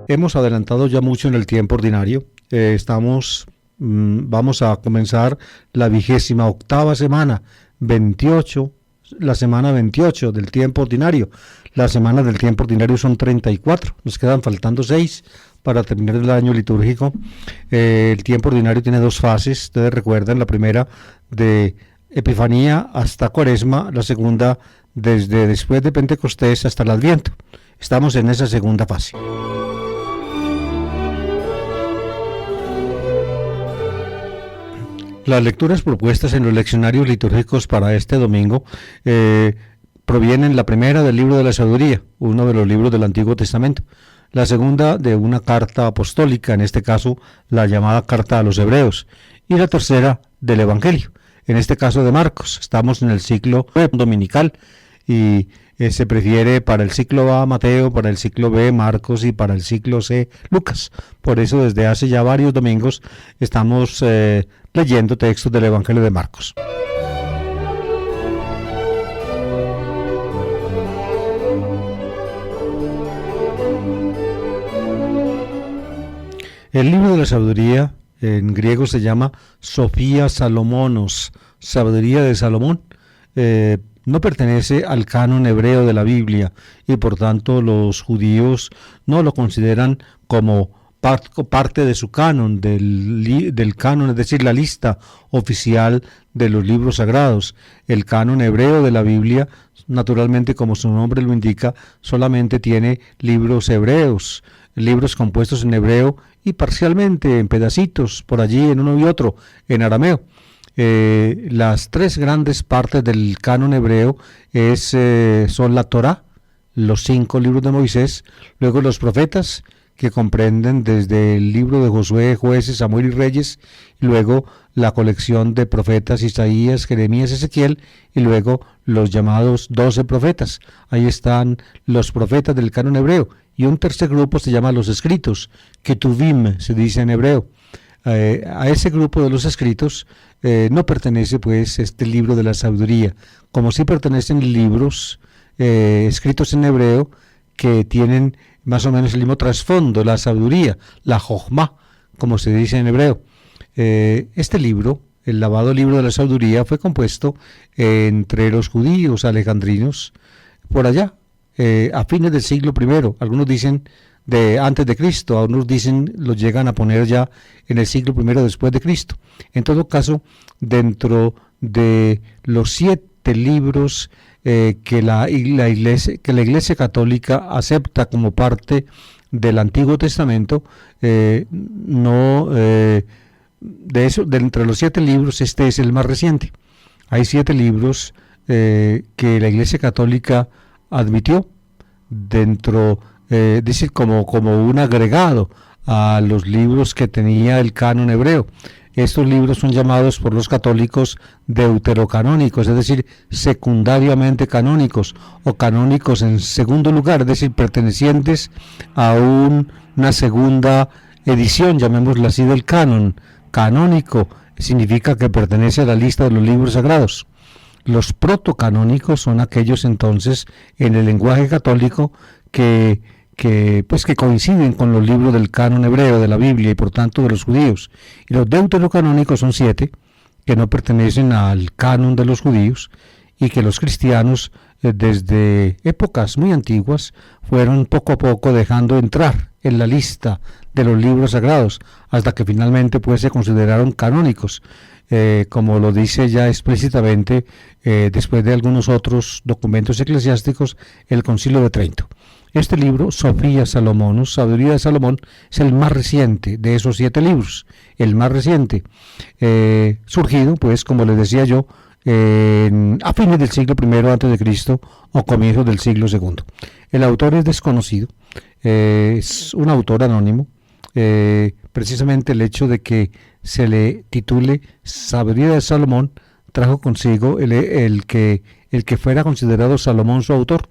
Hemos adelantado ya mucho en el tiempo ordinario. Vamos a comenzar la 28ª semana, 28, la semana 28 del tiempo ordinario. Las semanas del tiempo ordinario son 34, nos quedan faltando 6 para terminar el año litúrgico. El tiempo ordinario tiene dos fases, ustedes recuerdan, la primera de Epifanía hasta Cuaresma, la segunda desde después de Pentecostés hasta el Adviento. Estamos en esa segunda fase. Las lecturas propuestas en los leccionarios litúrgicos para este domingo provienen la primera del libro de la Sabiduría, uno de los libros del Antiguo Testamento, la segunda de una carta apostólica, en este caso la llamada Carta a los Hebreos, y la tercera del Evangelio, en este caso de Marcos. Estamos en el ciclo dominical y se prefiere para el ciclo A Mateo, para el ciclo B Marcos y para el ciclo C Lucas. Por eso desde hace ya varios domingos estamos leyendo textos del Evangelio de Marcos. El libro de la sabiduría en griego se llama Sofía Salomonos, sabiduría de Salomón. No pertenece al canon hebreo de la Biblia y por tanto los judíos no lo consideran como parte de su canon, del canon, es decir, la lista oficial de los libros sagrados. El canon hebreo de la Biblia, naturalmente, como su nombre lo indica, solamente tiene libros hebreos, libros compuestos en hebreo y parcialmente en pedacitos, por allí en uno y otro, en arameo. Las tres grandes partes del canon hebreo son la Torá, los 5 libros de Moisés, luego los profetas, que comprenden desde el libro de Josué, Jueces, Samuel y Reyes, y luego la colección de profetas Isaías, Jeremías, Ezequiel, y luego los llamados 12 profetas. Ahí están los profetas del canon hebreo, y un tercer grupo se llama los escritos, Ketuvim se dice en hebreo. A ese grupo de los escritos no pertenece pues este libro de la sabiduría, como sí pertenecen libros escritos en hebreo que tienen más o menos el mismo trasfondo, la sabiduría, la Jochma, como se dice en hebreo. Este libro, el llamado libro de la sabiduría, fue compuesto entre los judíos alejandrinos por allá, a fines del siglo I. Algunos dicen de antes de Cristo, algunos dicen lo llegan a poner ya en el siglo I después de Cristo. En todo caso, dentro de los 7 libros que la Iglesia Católica acepta como parte del Antiguo Testamento, de entre los 7 libros, este es el más reciente. Hay 7 libros que la Iglesia Católica admitió dentro, decir, como un agregado a los libros que tenía el canon hebreo. Estos libros son llamados por los católicos deuterocanónicos, es decir, secundariamente canónicos o canónicos en segundo lugar, es decir, pertenecientes a una segunda edición, llamémosla así, del canon. Canónico significa que pertenece a la lista de los libros sagrados. Los protocanónicos son aquellos entonces en el lenguaje católico que coinciden con los libros del canon hebreo de la Biblia y por tanto de los judíos. Y los deuterocanónicos son 7 que no pertenecen al canon de los judíos y que los cristianos desde épocas muy antiguas fueron poco a poco dejando entrar en la lista de los libros sagrados hasta que finalmente pues se consideraron canónicos, como lo dice ya explícitamente después de algunos otros documentos eclesiásticos el Concilio de Trento. Este libro, Sofía Salomonos, Sabiduría de Salomón, es el más reciente de esos 7 libros, el más reciente, surgido, pues, como les decía yo, a fines del siglo I antes de Cristo o comienzos del siglo II. El autor es desconocido, es un autor anónimo. Precisamente el hecho de que se le titule Sabiduría de Salomón trajo consigo el que fuera considerado Salomón su autor.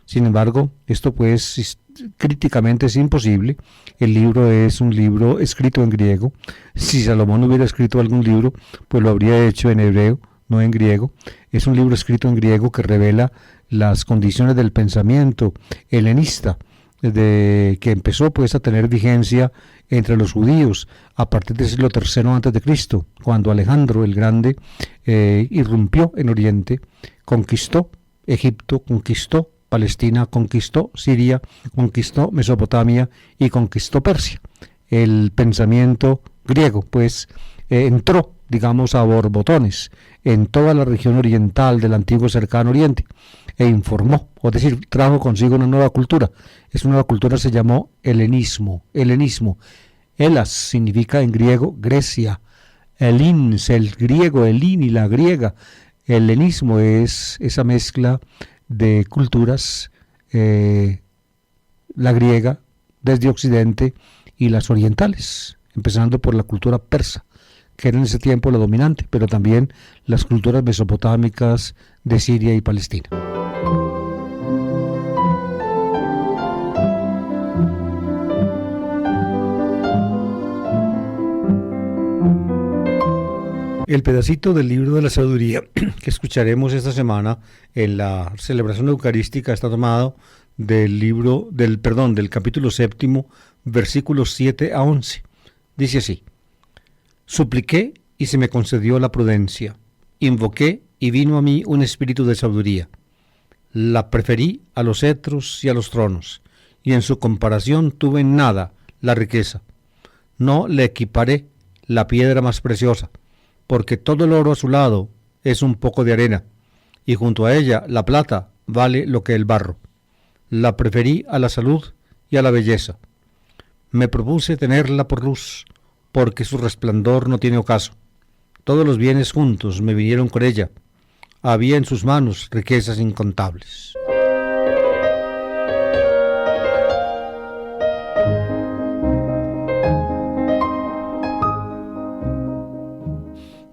Sin embargo, esto pues críticamente es imposible. El libro es un libro escrito en griego. Si Salomón hubiera escrito algún libro, pues lo habría hecho en hebreo, no en griego. Es un libro escrito en griego que revela las condiciones del pensamiento helenista que empezó pues a tener vigencia entre los judíos a partir del siglo III antes de Cristo, cuando Alejandro el Grande irrumpió en Oriente, conquistó Egipto, conquistó Palestina, conquistó Siria, conquistó Mesopotamia y conquistó Persia. El pensamiento griego pues entró, digamos, a borbotones en toda la región oriental del antiguo cercano Oriente e informó, es decir, trajo consigo una nueva cultura. Esa nueva cultura se llamó helenismo. Helas significa en griego Grecia. Helín, el griego, Helín y la griega. El helenismo es esa mezcla de culturas, la griega desde Occidente y las orientales, empezando por la cultura persa, que era en ese tiempo la dominante, pero también las culturas mesopotámicas de Siria y Palestina. El pedacito del libro de la sabiduría que escucharemos esta semana en la celebración eucarística está tomado del capítulo 7, versículos 7 a 11. Dice así: Supliqué y se me concedió la prudencia, invoqué y vino a mí un espíritu de sabiduría. La preferí a los cetros y a los tronos, y en su comparación tuve en nada la riqueza. No le equiparé la piedra más preciosa, porque todo el oro a su lado es un poco de arena, y junto a ella la plata vale lo que el barro. La preferí a la salud y a la belleza. Me propuse tenerla por luz, porque su resplandor no tiene ocaso. Todos los bienes juntos me vinieron con ella. Había en sus manos riquezas incontables.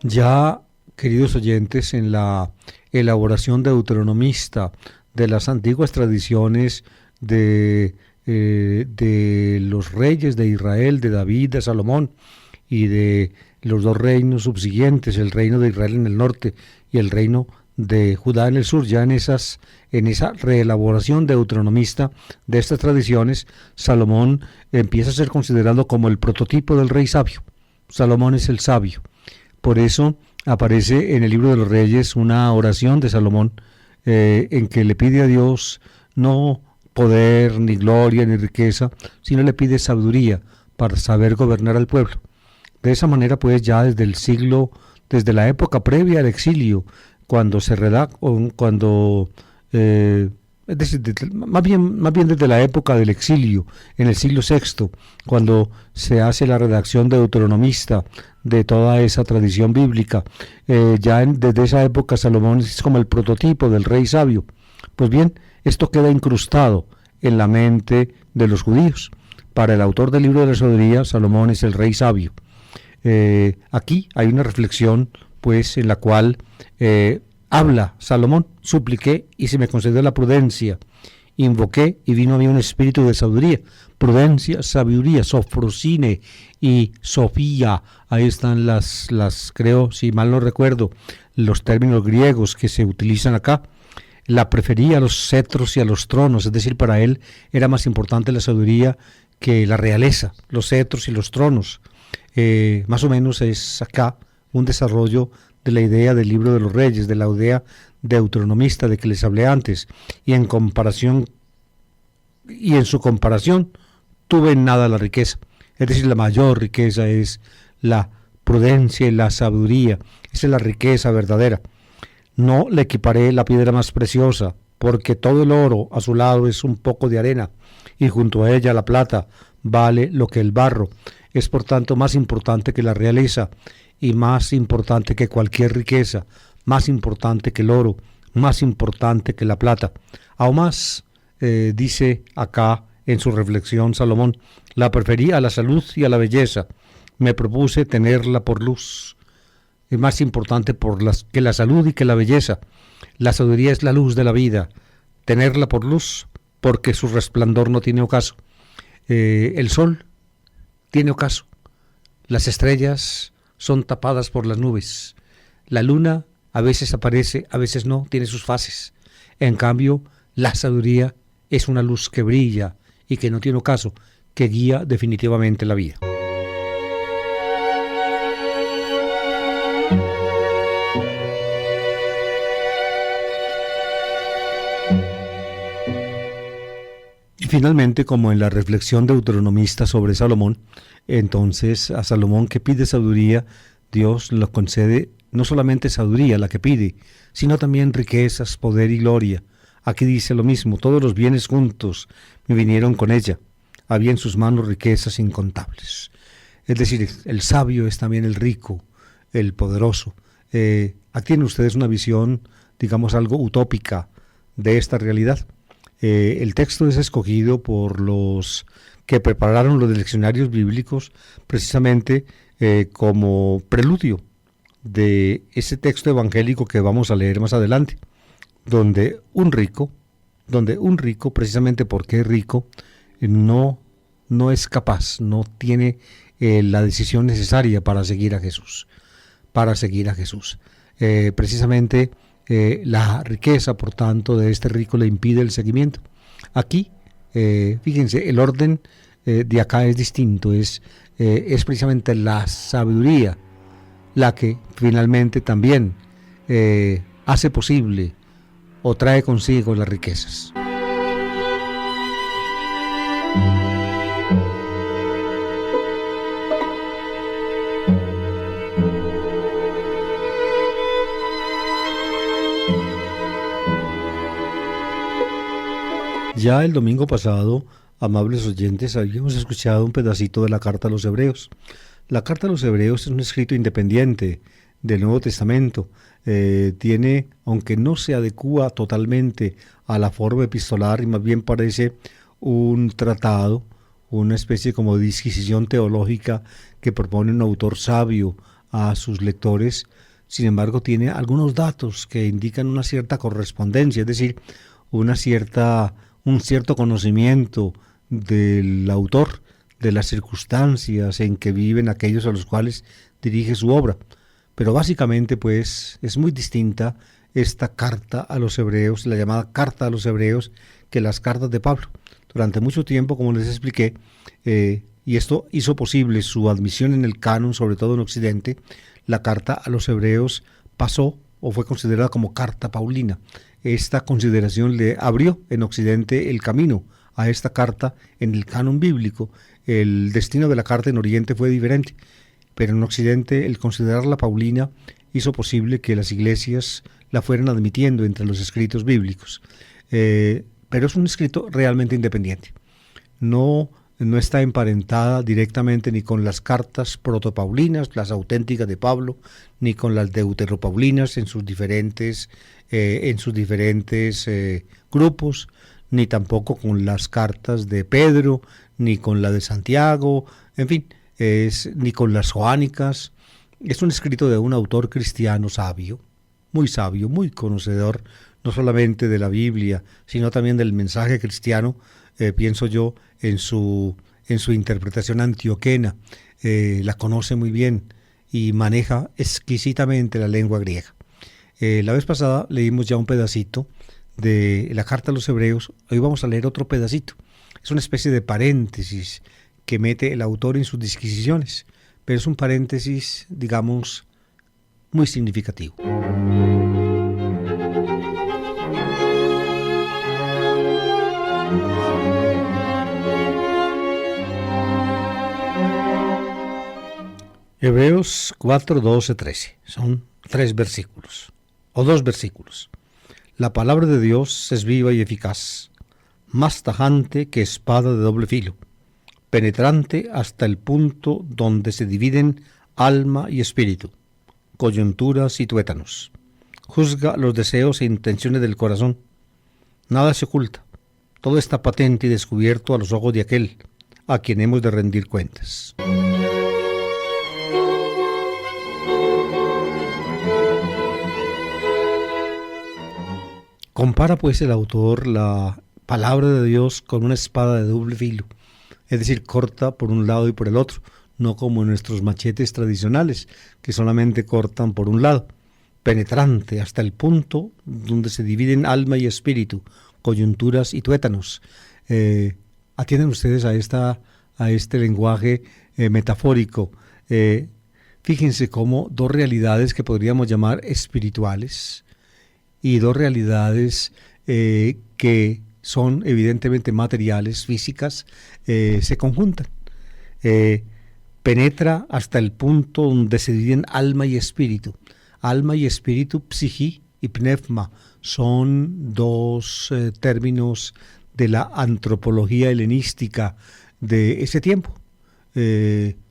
Ya, queridos oyentes, en la elaboración deuteronomista de las antiguas tradiciones de los reyes de Israel, de David, de Salomón y de los dos reinos subsiguientes, el reino de Israel en el norte y el reino de Judá en el sur, ya en esa reelaboración deuteronomista de estas tradiciones, Salomón empieza a ser considerado como el prototipo del rey sabio. Salomón es el sabio. Por eso aparece en el libro de los Reyes una oración de Salomón en que le pide a Dios no poder, ni gloria, ni riqueza, sino le pide sabiduría para saber gobernar al pueblo. De esa manera, pues, ya desde la época previa al exilio, cuando se redacta, es decir, más bien desde la época del exilio, en el siglo VI, cuando se hace la redacción deuteronomista de toda esa tradición bíblica, desde esa época Salomón es como el prototipo del rey sabio. Pues bien, esto queda incrustado en la mente de los judíos. Para el autor del libro de la sabiduría, Salomón es el rey sabio. Aquí hay una reflexión, pues, en la cual habla Salomón: supliqué y se me concedió la prudencia, invoqué y vino a mí un espíritu de sabiduría. Prudencia, sabiduría, sofrosine y sofía. Ahí están creo, si mal no recuerdo, los términos griegos que se utilizan acá. La prefería a los cetros y a los tronos, es decir, para él era más importante la sabiduría que la realeza, los cetros y los tronos. Más o menos es acá un desarrollo de la idea del libro de los Reyes, de la idea deuteronomista de que les hablé antes, y en su comparación tuve en nada la riqueza. Es decir, la mayor riqueza es la prudencia y la sabiduría. Esa es la riqueza verdadera. No le equiparé la piedra más preciosa, porque todo el oro a su lado es un poco de arena, y junto a ella la plata vale lo que el barro. Es por tanto más importante que la realeza, y más importante que cualquier riqueza, más importante que el oro, más importante que la plata. Aún más, dice acá en su reflexión Salomón: la preferí a la salud y a la belleza, me propuse tenerla por luz. Es más importante que la salud y que la belleza. La sabiduría es la luz de la vida, tenerla por luz, porque su resplandor no tiene ocaso. El sol tiene ocaso, las estrellas son tapadas por las nubes, la luna a veces aparece, a veces no, tiene sus fases. En cambio, la sabiduría es una luz que brilla y que no tiene ocaso, que guía definitivamente la vida. Y finalmente, como en la reflexión deuteronomista sobre Salomón, entonces a Salomón que pide sabiduría, Dios le concede no solamente sabiduría la que pide, sino también riquezas, poder y gloria. Aquí dice lo mismo: todos los bienes juntos me vinieron con ella. Había en sus manos riquezas incontables. Es decir, el sabio es también el rico, el poderoso. Aquí tienen ustedes una visión, digamos, algo utópica de esta realidad. El texto es escogido por los que prepararon los leccionarios bíblicos precisamente como preludio de ese texto evangélico que vamos a leer más adelante, donde un rico, precisamente porque es rico, no es capaz, no tiene la decisión necesaria para seguir a Jesús, precisamente la riqueza, por tanto, de este rico le impide el seguimiento. Aquí, fíjense, el orden de acá es distinto, es precisamente la sabiduría la que finalmente también hace posible o trae consigo las riquezas. Ya el domingo pasado, amables oyentes, habíamos escuchado un pedacito de la carta a los Hebreos. La carta a los Hebreos es un escrito independiente del Nuevo Testamento. Tiene, aunque no se adecúa totalmente a la forma epistolar, y más bien parece un tratado, una especie como de disquisición teológica que propone un autor sabio a sus lectores. Sin embargo, tiene algunos datos que indican una cierta correspondencia, es decir, un cierto conocimiento del autor, de las circunstancias en que viven aquellos a los cuales dirige su obra. Pero básicamente, pues, es muy distinta esta carta a los Hebreos, la llamada carta a los Hebreos, que las cartas de Pablo. Durante mucho tiempo, como les expliqué, y esto hizo posible su admisión en el canon, sobre todo en Occidente, la carta a los Hebreos pasó o fue considerada como carta paulina. Esta consideración le abrió en Occidente el camino a esta carta en el canon bíblico. El destino de la carta en Oriente fue diferente, pero en Occidente el considerarla paulina hizo posible que las iglesias la fueran admitiendo entre los escritos bíblicos. Pero es un escrito realmente independiente. No está emparentada directamente ni con las cartas protopaulinas, las auténticas de Pablo, ni con las deuteropaulinas en sus diferentes grupos, ni tampoco con las cartas de Pedro, ni con la de Santiago, en fin, ni con las joánicas. Es un escrito de un autor cristiano sabio, muy conocedor, no solamente de la Biblia, sino también del mensaje cristiano, pienso yo, en su interpretación antioquena. La conoce muy bien y maneja exquisitamente la lengua griega. La vez pasada leímos ya un pedacito de la carta a los Hebreos. Hoy vamos a leer otro pedacito. Es una especie de paréntesis que mete el autor en sus disquisiciones, pero es un paréntesis, digamos, muy significativo. Hebreos 4, 12, 13. Son 3 versículos, o 2 versículos. La palabra de Dios es viva y eficaz, más tajante que espada de doble filo, penetrante hasta el punto donde se dividen alma y espíritu, coyunturas y tuétanos. Juzga los deseos e intenciones del corazón. Nada se oculta. Todo está patente y descubierto a los ojos de aquel a quien hemos de rendir cuentas. Compara pues el autor la palabra de Dios con una espada de doble filo, es decir, corta por un lado y por el otro, no como nuestros machetes tradicionales, que solamente cortan por un lado, penetrante hasta el punto donde se dividen alma y espíritu, coyunturas y tuétanos. atienden ustedes a este lenguaje metafórico. Fíjense cómo dos realidades que podríamos llamar espirituales y dos realidades que son evidentemente materiales, físicas, se conjuntan. Penetra hasta el punto donde se dividen alma y espíritu. Alma y espíritu, psiqui y pneuma, son dos términos de la antropología helenística de ese tiempo.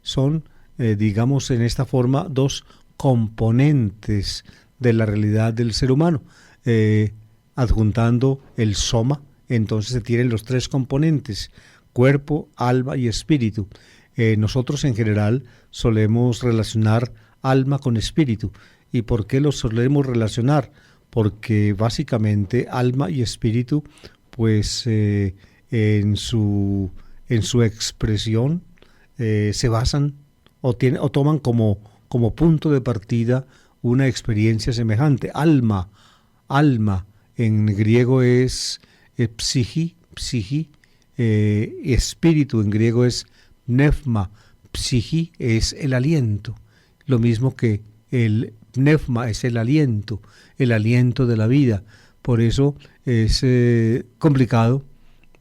Son, digamos en esta forma, dos componentes de la realidad del ser humano. Adjuntando el soma, entonces se tienen los tres componentes: cuerpo, alma y espíritu. Nosotros en general solemos relacionar alma con espíritu. ¿Y por qué los solemos relacionar? Porque básicamente alma y espíritu, pues en su expresión se basan o toman como punto de partida una experiencia semejante. Alma en griego es psiqui, espíritu en griego es pneuma, psiqui es el aliento, lo mismo que el pneuma es el aliento de la vida. Por eso es complicado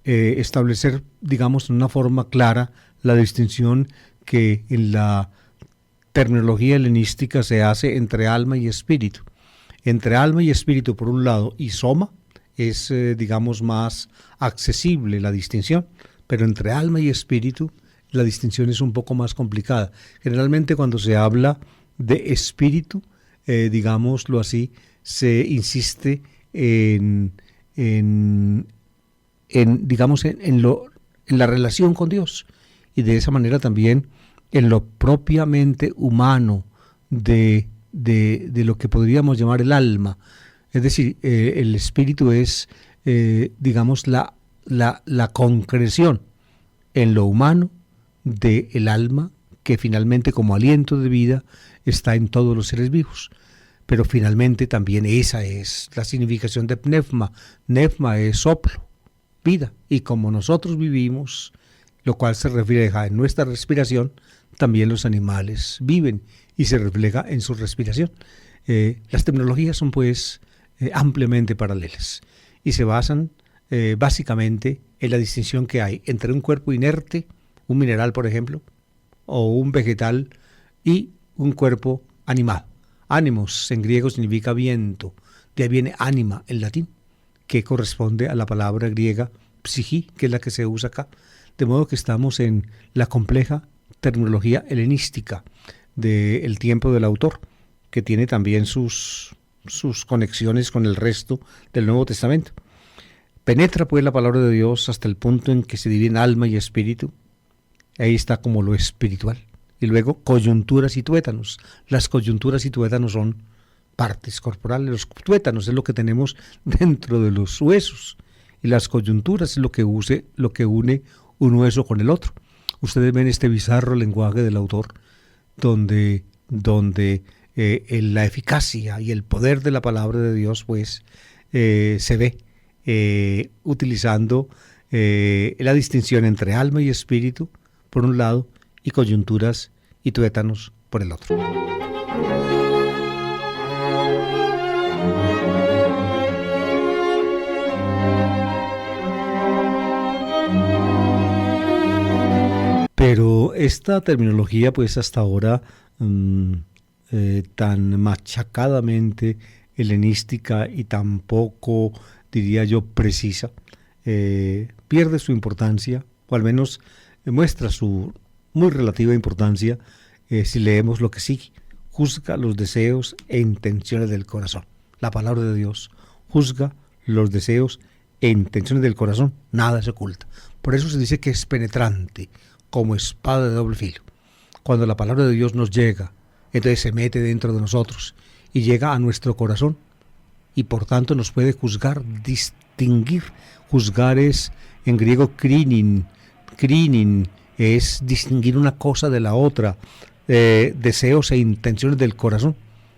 establecer, digamos, en una forma clara la distinción que en la terminología helenística se hace entre alma y espíritu. Entre alma y espíritu por un lado y soma es, digamos, más accesible la distinción, pero entre alma y espíritu la distinción es un poco más complicada. Generalmente cuando se habla de espíritu, digámoslo así, se insiste en la relación con Dios, y de esa manera también en lo propiamente humano de lo que podríamos llamar el alma. Es decir, el espíritu es, digamos, la concreción en lo humano del alma, que finalmente como aliento de vida está en todos los seres vivos. Pero finalmente también esa es la significación de pneuma. Pneuma es soplo, vida. Y como nosotros vivimos, lo cual se refleja en nuestra respiración, también los animales viven y se refleja en su respiración. Las tecnologías son pues ampliamente paralelas y se basan básicamente en la distinción que hay entre un cuerpo inerte, un mineral por ejemplo, o un vegetal, y un cuerpo animado. Ánimos en griego significa viento, de ahí viene ánima en latín, que corresponde a la palabra griega psiqui, que es la que se usa acá. De modo que estamos en la compleja terminología helenística del tiempo del autor, que tiene también sus conexiones con el resto del Nuevo Testamento. Penetra pues la palabra de Dios hasta el punto en que se divide en alma y espíritu. Ahí está como lo espiritual. Y luego coyunturas y tuétanos. Las coyunturas y tuétanos son partes corporales. Los tuétanos es lo que tenemos dentro de los huesos. Y las coyunturas es lo que une un hueso con el otro. Ustedes ven este bizarro lenguaje del autor donde la eficacia y el poder de la palabra de Dios pues se ve utilizando la distinción entre alma y espíritu por un lado y coyunturas y tuétanos por el otro. Pero esta terminología pues hasta ahora tan machacadamente helenística y tan poco, diría yo, precisa, pierde su importancia, o al menos muestra su muy relativa importancia si leemos lo que sigue. Juzga los deseos e intenciones del corazón. La palabra de Dios juzga los deseos e intenciones del corazón, nada se oculta. Por eso se dice que es penetrante, como espada de doble filo. Cuando la palabra de Dios nos llega, entonces se mete dentro de nosotros y llega a nuestro corazón, y por tanto nos puede juzgar, distinguir. Juzgar es en griego krinin es distinguir una cosa de la otra, deseos e intenciones del corazón.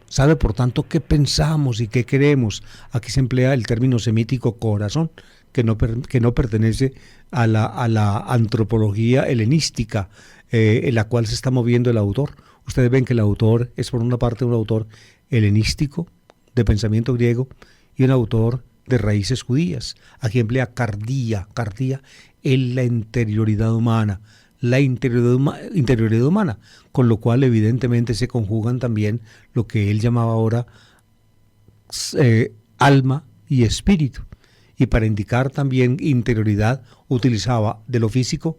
Sabe por tanto qué pensamos y qué queremos. Aquí se emplea el término semítico corazón, que no pertenece a la antropología helenística en la cual se está moviendo el autor. Ustedes ven que el autor es, por una parte, un autor helenístico, de pensamiento griego, y un autor de raíces judías. Aquí emplea cardía en la interioridad humana, interioridad humana, con lo cual evidentemente se conjugan también lo que él llamaba ahora alma y espíritu. Y para indicar también interioridad utilizaba de lo físico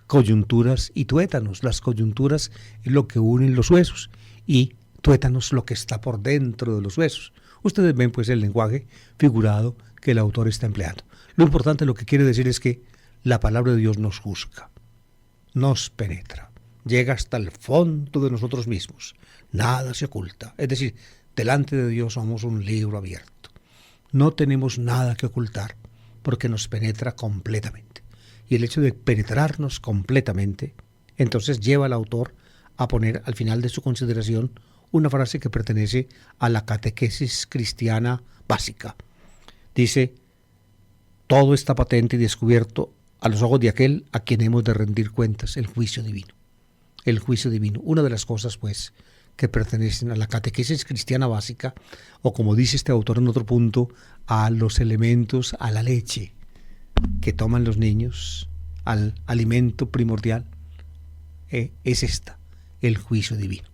coyunturas y tuétanos. Las coyunturas es lo que unen los huesos y tuétanos lo que está por dentro de los huesos. Ustedes ven pues el lenguaje figurado que el autor está empleando. Lo importante, lo que quiere decir es que la palabra de Dios nos juzga, nos penetra, llega hasta el fondo de nosotros mismos, nada se oculta. Es decir, delante de Dios somos un libro abierto, no tenemos nada que ocultar porque nos penetra completamente. Y el hecho de penetrarnos completamente, entonces lleva al autor a poner al final de su consideración una frase que pertenece a la catequesis cristiana básica. Dice: todo está patente y descubierto a los ojos de aquel a quien hemos de rendir cuentas, el juicio divino. El juicio divino, una de las cosas pues que pertenecen a la catequesis cristiana básica, o como dice este autor en otro punto, a los elementos, a la leche que toman los niños, al alimento primordial, es esta, el juicio divino.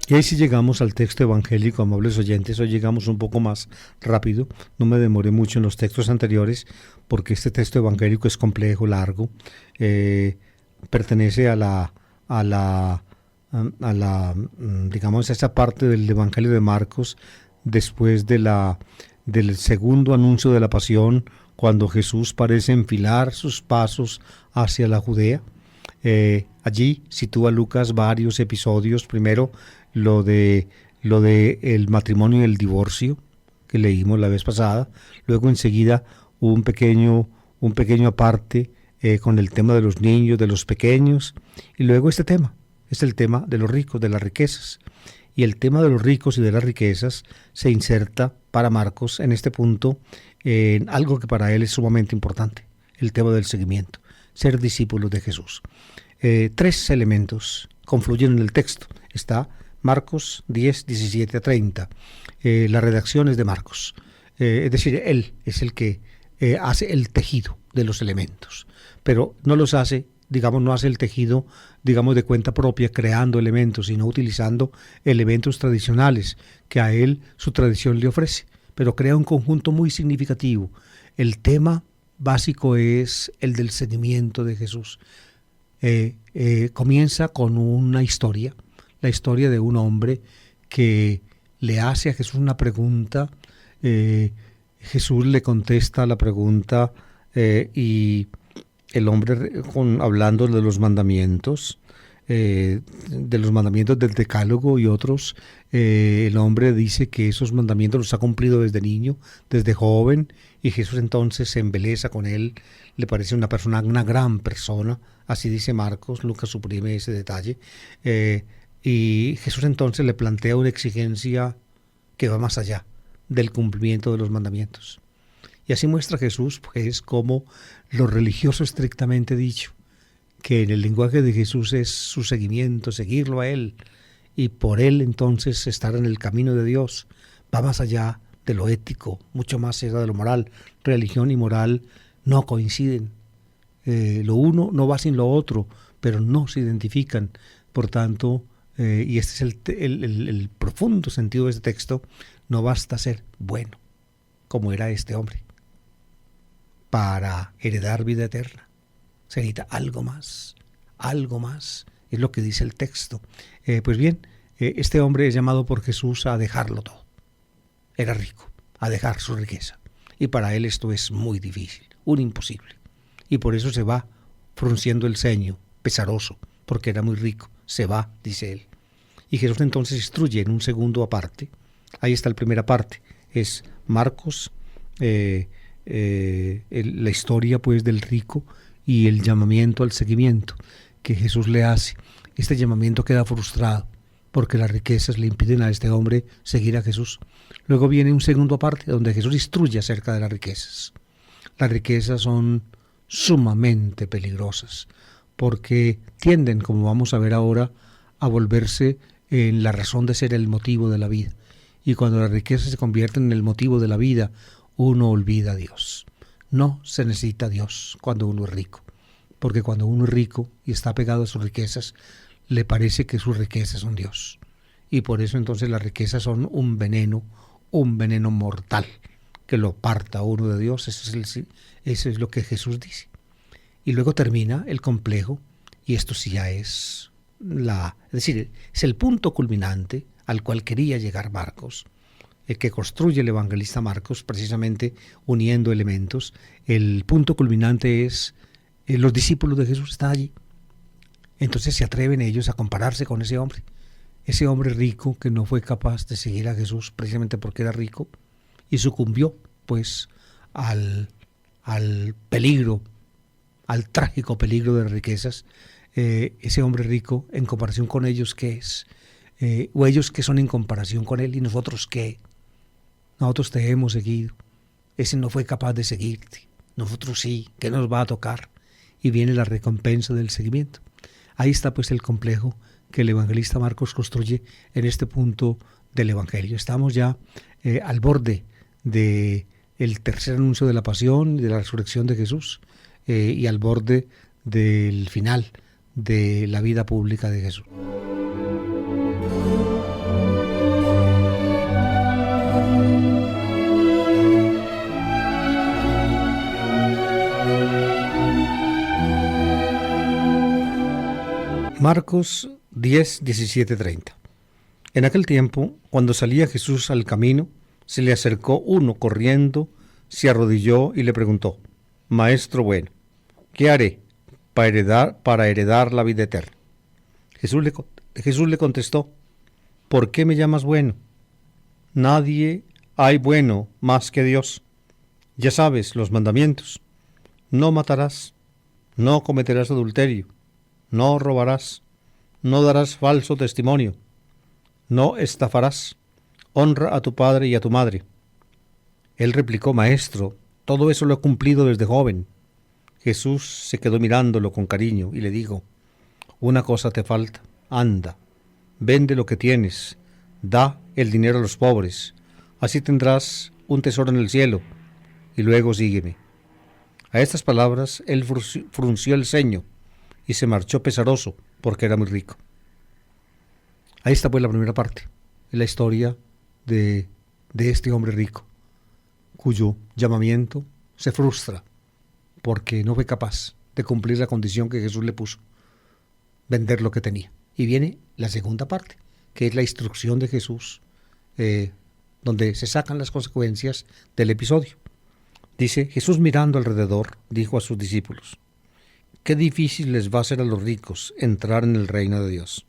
Y ahí sí llegamos al texto evangélico, amables oyentes. Hoy llegamos un poco más rápido, no me demoré mucho en los textos anteriores, porque este texto evangélico es complejo, largo, pertenece a la digamos, a esa parte del Evangelio de Marcos, después del segundo anuncio de la pasión, cuando Jesús parece enfilar sus pasos hacia la Judea. Allí sitúa Lucas varios episodios. Primero, lo de el matrimonio y el divorcio, que leímos la vez pasada. Luego, enseguida, un pequeño aparte con el tema de los niños, de los pequeños. Y luego este tema, es el tema de los ricos, de las riquezas. Y el tema de los ricos y de las riquezas se inserta para Marcos en este punto en algo que para él es sumamente importante: el tema del seguimiento, ser discípulos de Jesús. Tres elementos confluyen en el texto. Está Marcos 10, 17 a 30. La redacción es de Marcos. Es decir, él es el que hace el tejido de los elementos, pero no los hace, digamos, no hace el tejido, digamos, de cuenta propia, creando elementos, sino utilizando elementos tradicionales que a él su tradición le ofrece, pero crea un conjunto muy significativo. El tema básico es el del seguimiento de Jesús. Comienza con una historia, la historia de un hombre que le hace a Jesús una pregunta. Jesús le contesta la pregunta y el hombre, hablando de los mandamientos del Decálogo y otros, el hombre dice que esos mandamientos los ha cumplido desde niño, desde joven, y Jesús entonces se embeleza con él, le parece una persona, una gran persona, así dice Marcos. Lucas suprime ese detalle, y Jesús entonces le plantea una exigencia que va más allá del cumplimiento de los mandamientos. Y así muestra Jesús, pues, como lo religioso estrictamente dicho, que en el lenguaje de Jesús es su seguimiento, seguirlo a Él, y por Él entonces estar en el camino de Dios, va más allá de lo ético, mucho más allá de lo moral. Religión y moral no coinciden. Lo uno no va sin lo otro, pero no se identifican. Por tanto, y este es el profundo sentido de este texto, no basta ser bueno, como era este hombre. Para heredar vida eterna se necesita algo más, es lo que dice el texto. Pues bien, este hombre es llamado por Jesús a dejarlo todo. Era rico, a dejar su riqueza. Y para él esto es muy difícil, un imposible. Y por eso se va frunciendo el ceño, pesaroso, porque era muy rico. Se va, dice él. Y Jesús entonces instruye en un segundo aparte. Ahí está el primer aparte, es Marcos la historia pues del rico y el llamamiento al seguimiento que Jesús le hace. Este llamamiento queda frustrado porque las riquezas le impiden a este hombre seguir a Jesús. Luego viene un segundo parte donde Jesús instruye acerca de las riquezas. Las riquezas son sumamente peligrosas porque tienden, como vamos a ver ahora, a volverse en la razón de ser, el motivo de la vida. Y cuando las riquezas se convierten en el motivo de la vida, uno olvida a Dios. No se necesita a Dios cuando uno es rico, porque cuando uno es rico y está pegado a sus riquezas, le parece que sus riquezas son Dios. Y por eso entonces las riquezas son un veneno mortal, que lo aparta a uno de Dios. Eso es lo que Jesús dice. Y luego termina el complejo, y esto sí ya es es el punto culminante al cual quería llegar Marcos, el que construye el evangelista Marcos, precisamente uniendo elementos. El punto culminante es los discípulos de Jesús están allí. Entonces se atreven ellos a compararse con ese hombre rico que no fue capaz de seguir a Jesús precisamente porque era rico y sucumbió pues al peligro, al trágico peligro de las riquezas. Ese hombre rico en comparación con ellos, ¿qué es? O ellos que son en comparación con él, y nosotros ¿qué? Nosotros te hemos seguido, ese no fue capaz de seguirte, nosotros sí, ¿qué nos va a tocar? Y viene la recompensa del seguimiento. Ahí está pues el complejo que el evangelista Marcos construye en este punto del evangelio. Estamos ya al borde del tercer anuncio de la pasión y de la resurrección de Jesús, y al borde del final de la vida pública de Jesús. Marcos 10, 17, 30. En aquel tiempo, cuando salía Jesús al camino, se le acercó uno corriendo, se arrodilló y le preguntó: Maestro bueno, ¿qué haré para heredar la vida eterna? Jesús le contestó: ¿por qué me llamas bueno? Nadie hay bueno más que Dios. Ya sabes los mandamientos: no matarás, no cometerás adulterio, no robarás, no darás falso testimonio, no estafarás, honra a tu padre y a tu madre. Él replicó: Maestro, todo eso lo he cumplido desde joven. Jesús se quedó mirándolo con cariño y le dijo: una cosa te falta, anda, vende lo que tienes, da el dinero a los pobres, así tendrás un tesoro en el cielo, y luego sígueme. A estas palabras él frunció el ceño y se marchó pesaroso porque era muy rico. Ahí está pues la primera parte, la historia de este hombre rico, cuyo llamamiento se frustra porque no fue capaz de cumplir la condición que Jesús le puso, vender lo que tenía. Y viene la segunda parte, que es la instrucción de Jesús, donde se sacan las consecuencias del episodio. Dice: Jesús, mirando alrededor, dijo a sus discípulos: qué difícil les va a ser a los ricos entrar en el reino de Dios.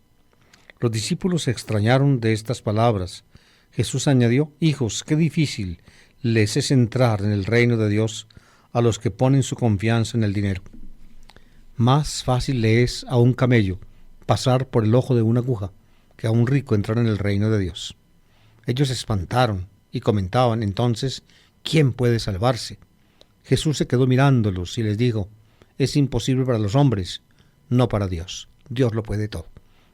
Los discípulos se extrañaron de estas palabras. Jesús añadió: hijos, qué difícil les es entrar en el reino de Dios a los que ponen su confianza en el dinero. Más fácil le es a un camello pasar por el ojo de una aguja que a un rico entrar en el reino de Dios. Ellos se espantaron y comentaban entonces: ¿quién puede salvarse? Jesús se quedó mirándolos y les dijo: es imposible para los hombres, no para Dios. Dios lo puede todo.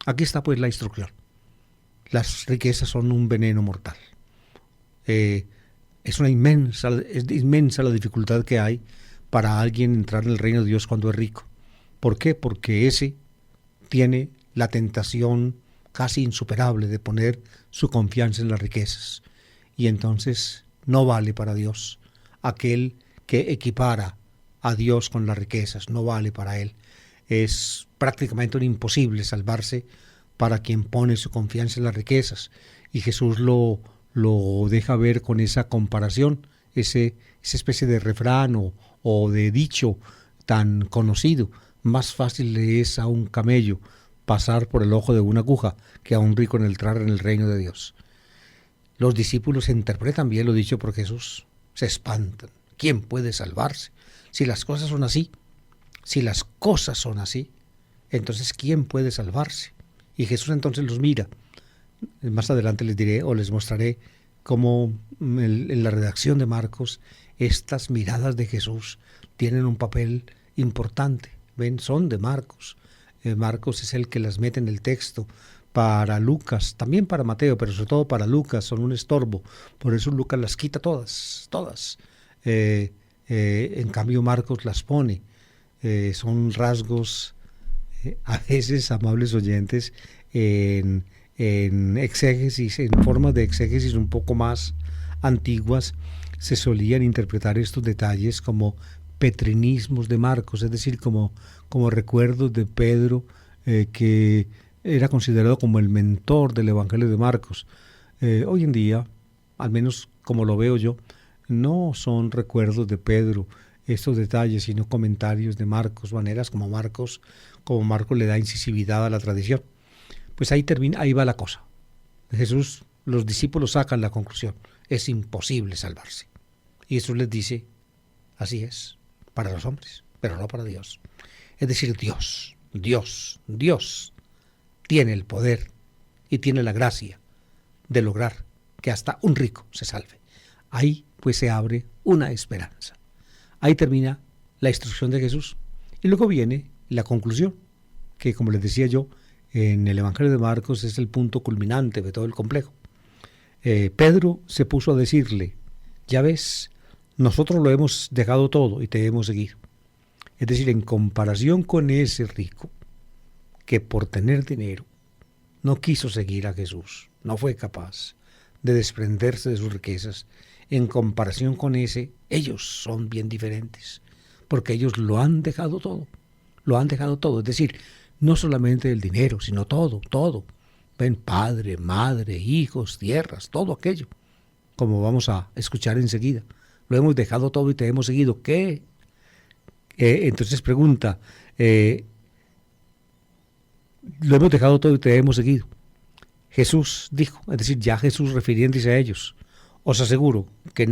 Aquí está pues la instrucción. Las riquezas son un veneno mortal. Es inmensa la dificultad que hay para alguien entrar en el reino de Dios cuando es rico. ¿Por qué? Porque ese tiene la tentación casi insuperable de poner su confianza en las riquezas. Y entonces no vale para Dios. Aquel que equipara a Dios con las riquezas, no vale para él. Es prácticamente un imposible salvarse para quien pone su confianza en las riquezas. Y Jesús lo deja ver con esa comparación, esa especie de refrán o de dicho tan conocido: más fácil le es a un camello pasar por el ojo de una aguja que a un rico entrar en el reino de Dios. Los discípulos interpretan bien lo dicho por Jesús, se espantan. ¿quién puede salvarse? Si las cosas son así, si las cosas son así, entonces ¿quién puede salvarse? Y Jesús entonces los mira. Más adelante les diré o les mostraré cómo en la redacción de Marcos estas miradas de Jesús tienen un papel importante. Ven, son de Marcos. Marcos es el que las mete en el texto. Para Lucas, también para Mateo, pero sobre todo para Lucas, son un estorbo. Por eso Lucas las quita todas. En cambio Marcos las pone. Son rasgos, a veces, amables oyentes, en exégesis, en formas de exégesis un poco más antiguas, se solían interpretar estos detalles como petrinismos de Marcos, es decir, como recuerdos de Pedro, que era considerado como el mentor del Evangelio de Marcos. Hoy en día, al menos como lo veo yo, no son recuerdos de Pedro estos detalles, sino comentarios de Marcos, maneras como Marcos le da incisividad a la tradición. Pues ahí va la cosa. Jesús, los discípulos sacan la conclusión: es imposible salvarse. Y Jesús les dice: así es, para los hombres, pero no para Dios. Es decir, Dios tiene el poder y tiene la gracia de lograr que hasta un rico se salve. Ahí pues se abre una esperanza. Ahí termina la instrucción de Jesús. Y luego viene la conclusión, que como les decía yo, en el Evangelio de Marcos es el punto culminante de todo el complejo. Pedro se puso a decirle: ya ves, nosotros lo hemos dejado todo y te hemos seguido. Es decir, en comparación con ese rico que por tener dinero no quiso seguir a Jesús, no fue capaz de desprenderse de sus riquezas, en comparación con ese, ellos son bien diferentes, porque ellos lo han dejado todo, es decir, no solamente el dinero, sino todo. Ven, padre, madre, hijos, tierras, todo aquello, como vamos a escuchar enseguida. Lo hemos dejado todo y te hemos seguido. ¿Qué? Entonces pregunta, lo hemos dejado todo y te hemos seguido. Jesús dijo, es decir, ya Jesús refiriéndose a ellos: os aseguro que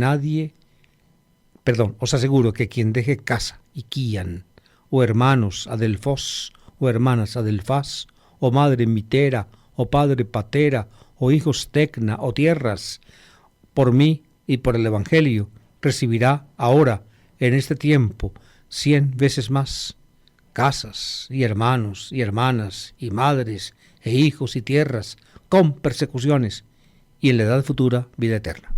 quien deje casa y quían, o hermanos adelfos, o hermanas adelfas, o madre mitera, o padre patera, o hijos tecna, o tierras, por mí y por el Evangelio, recibirá ahora, en este tiempo, 100 veces más: casas, y hermanos, y hermanas, y madres, e hijos y tierras, con persecuciones, y en la edad futura vida eterna.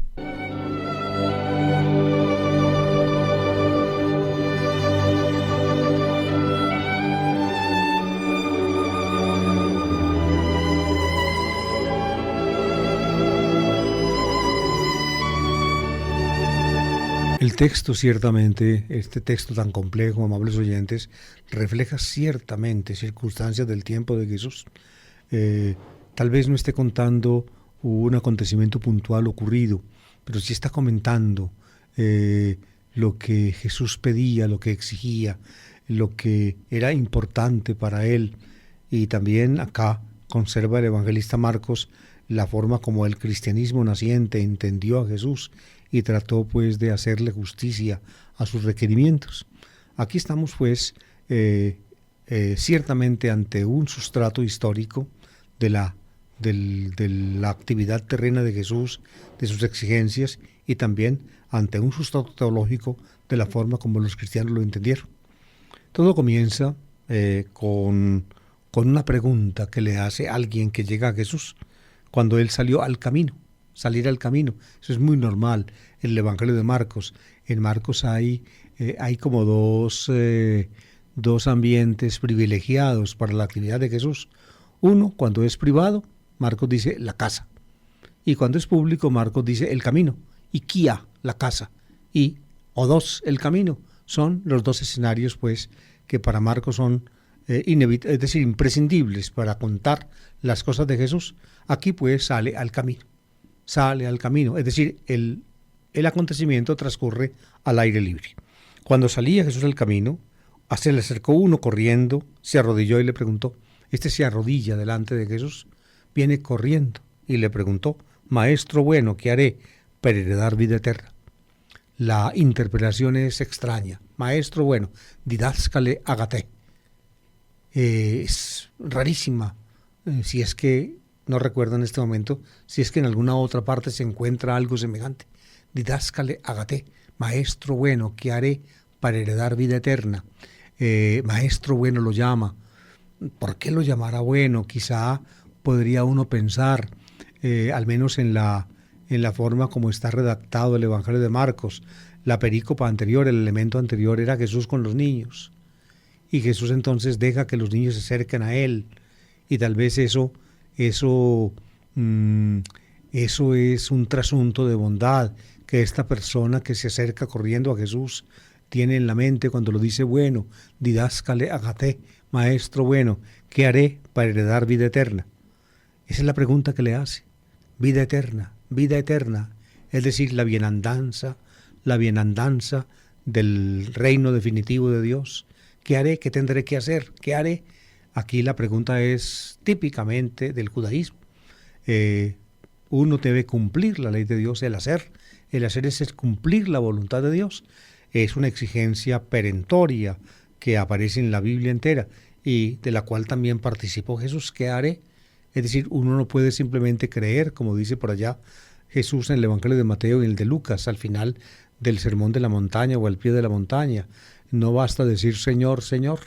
El texto ciertamente, este texto tan complejo, amables oyentes, refleja ciertamente circunstancias del tiempo de Jesús. Tal vez no esté contando un acontecimiento puntual ocurrido, pero sí está comentando lo que Jesús pedía, lo que exigía, lo que era importante para él. Y también acá conserva el evangelista Marcos la forma como el cristianismo naciente entendió a Jesús y trató pues de hacerle justicia a sus requerimientos. Aquí estamos pues ciertamente ante un sustrato histórico de la actividad terrena de Jesús, de sus exigencias, y también ante un sustrato teológico de la forma como los cristianos lo entendieron. Todo comienza con una pregunta que le hace alguien que llega a Jesús cuando él salió al camino. Salir al camino, eso es muy normal en el Evangelio de Marcos. En Marcos hay como dos ambientes privilegiados para la actividad de Jesús. Uno, cuando es privado, Marcos dice la casa, y cuando es público, Marcos dice el camino, y Kia, la casa, y O2, el camino. Son los dos escenarios pues que para Marcos son es decir, imprescindibles para contar las cosas de Jesús. Aquí pues sale al camino, es decir, el acontecimiento transcurre al aire libre. Cuando salía Jesús al camino, se le acercó uno corriendo, se arrodilló y le preguntó. Este se arrodilla delante de Jesús, viene corriendo y le preguntó: Maestro bueno, ¿qué haré para heredar vida eterna? la interpretación es extraña. Maestro bueno, didáskale agate. Es rarísima. Si es que, no recuerdo en este momento, si es que en alguna otra parte se encuentra algo semejante. Didáskale agate. Maestro bueno, ¿qué haré para heredar vida eterna? Maestro bueno lo llama. ¿Por qué lo llamará bueno? Quizá podría uno pensar, al menos en la forma como está redactado el Evangelio de Marcos, la perícopa anterior, el elemento anterior era Jesús con los niños. Y Jesús entonces deja que los niños se acerquen a Él. Y tal vez eso es un trasunto de bondad que esta persona que se acerca corriendo a Jesús tiene en la mente cuando lo dice bueno, didáskale agate, maestro bueno, ¿qué haré para heredar vida eterna? Esa es la pregunta que le hace. Vida eterna, es decir, la bienandanza del reino definitivo de Dios. ¿Qué haré? ¿Qué tendré que hacer? ¿Qué haré? Aquí la pregunta es típicamente del judaísmo. Uno debe cumplir la ley de Dios, el hacer es cumplir la voluntad de Dios. Es una exigencia perentoria que aparece en la Biblia entera y de la cual también participó Jesús. ¿Qué haré? Es decir, uno no puede simplemente creer, como dice por allá Jesús en el Evangelio de Mateo y el de Lucas, al final del Sermón de la Montaña o al pie de la montaña. No basta decir Señor, Señor,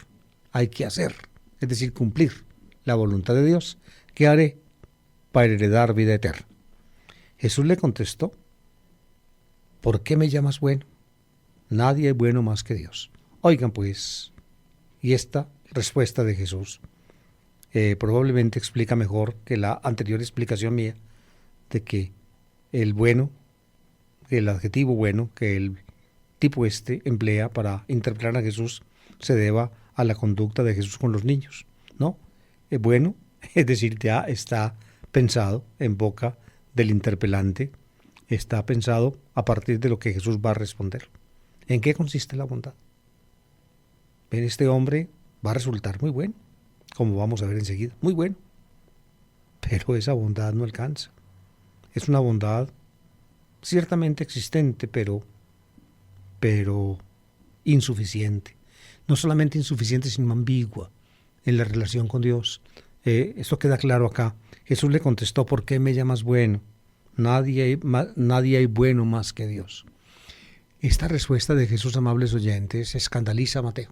hay que hacer, es decir, cumplir la voluntad de Dios. ¿Qué haré para heredar vida eterna? Jesús le contestó, ¿por qué me llamas bueno? Nadie es bueno más que Dios. Oigan pues, y esta respuesta de Jesús probablemente explica mejor que la anterior explicación mía de que el adjetivo bueno que el tipo emplea para interpretar a Jesús se deba a la conducta de Jesús con los niños, ¿no? Bueno, es decir, ya está pensado en boca del interpelante, está pensado a partir de lo que Jesús va a responder. ¿En qué consiste la bondad? Ven, este hombre va a resultar muy bueno, como vamos a ver enseguida, muy bueno. Pero esa bondad no alcanza. Es una bondad ciertamente existente, pero insuficiente. No solamente insuficiente, sino ambigua en la relación con Dios. Esto queda claro acá. Jesús le contestó, ¿por qué me llamas bueno? Nadie hay bueno más que Dios. Esta respuesta de Jesús, amables oyentes, escandaliza a Mateo.